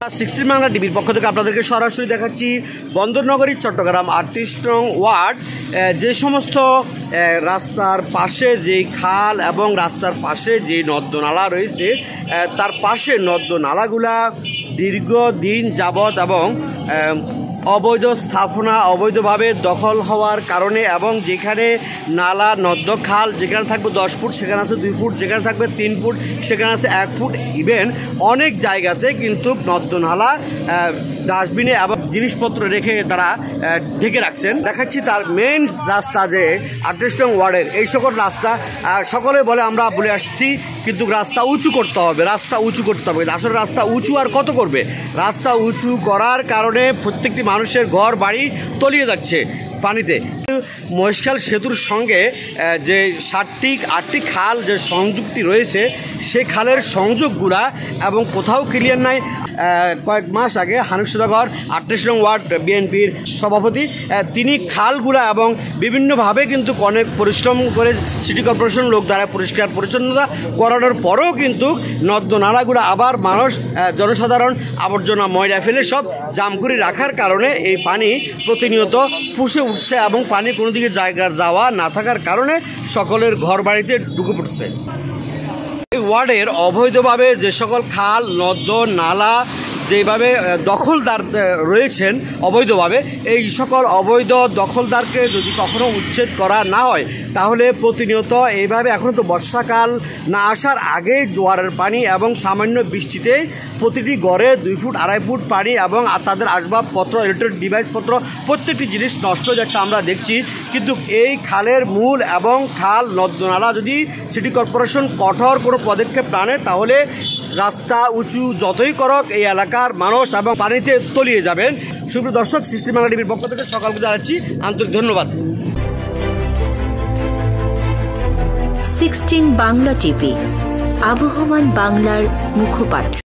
16 বাংলা টিভির পক্ষ থেকে আপনাদেরকে সরাসরি দেখাচ্ছি বন্দরনগরী চট্টগ্রাম 38 নং ওয়ার্ড যে সমস্ত রাস্তার পাশে যেই খাল এবং রাস্তার পাশে যে নর্দনালা রয়েছে তার পাশে নর্দনালাগুলা দীর্ঘদিন যাবৎ এবং অবৈধ স্থাপনা অবৈধভাবে দখল হওয়ার কারণে এবং যেখানে নালা নর্দ খাল যেখানে থাকবে 10 ফুট সেখানে আছে 2 ফুট, যেখানে থাকবে 3 ফুট সেখানে আছে 1 ফুট, ইভেন অনেক জায়গাতে কিন্তু নর্দনালা ডাস্টবিনে এবং জিনিসপত্র রেখে তারা ঢেকে রাখছেন। দেখাচ্ছি তার মেইন রাস্তা যে 38 নং ওয়ার্ডের এই সকল রাস্তা সকলে বলে আমরা বলে আসছি কিন্তু রাস্তা উঁচু করতে হবে, রাস্তা উঁচু করতে হবে। আসলে রাস্তা উঁচু আর কত করবে? রাস্তা উঁচু করার কারণে প্রত্যেকটি মানুষের ঘর বাড়ি তলিয়ে যাচ্ছে পানিতে। মহেশখাল সেতুর সঙ্গে যে 7টি খাল যে সংযুক্তি রয়েছে সেই খালের সংযোগগুলা এবং কোথাও ক্লিয়ার নাই। কয়েক মাস আগে হানিফ সওদাগর 38 নং ওয়ার্ড বিএনপির সভাপতি তিনি খালগুলা এবং বিভিন্নভাবে কিন্তু অনেক পরিশ্রম করে সিটি কর্পোরেশন লোক দ্বারা পরিষ্কার পরিচ্ছন্নতা করানোর পরেও কিন্তু নর্দনালাগুলো আবার মানুষ জনসাধারণ আবর্জনা ময়লা ফেলে সব জাম করে রাখার কারণে এই পানি প্রতিনিয়ত ফুসে উঠছে এবং পানি কোনো দিকে জায়গা যাওয়া না থাকার কারণে সকলের ঘর বাড়িতে ঢুকে পড়ছে। এই ওয়ার্ডের অবৈধভাবে যে সকল খাল নর্দ নালা যেভাবে দখলদার রয়েছেন অবৈধভাবে, এই সকল অবৈধ দখলদারকে যদি কখনো উচ্ছেদ করা না হয় তাহলে প্রতিনিয়ত এইভাবে এখন তো বর্ষাকাল না আসার আগেই জোয়ারের পানি এবং সামান্য বৃষ্টিতে প্রতিটি ঘরে 2 ফুট 2.5 ফুট পানি এবং তাদের আসবাবপত্র ইলেকট্রিক ডিভাইসপত্র প্রত্যেকটি জিনিস নষ্ট হয়ে যাচ্ছে আমরা দেখছি। কিন্তু এই খালের মূল এবং খাল নর্দনালা যদি সিটি কর্পোরেশন কঠোর কোনো পদক্ষেপ না নেয় তাহলে রাস্তা উঁচু যতই করক এই এলাকার মানুষ এবং পানিতে তলিয়ে যাবেন। সুপ্রিয় দর্শক, 16 বাংলা টিভির পক্ষ থেকে সকালকে জানাচ্ছি আন্তরিক ধন্যবাদ। 16 বাংলা টিভি, আবহমান বাংলার মুখপাত্র।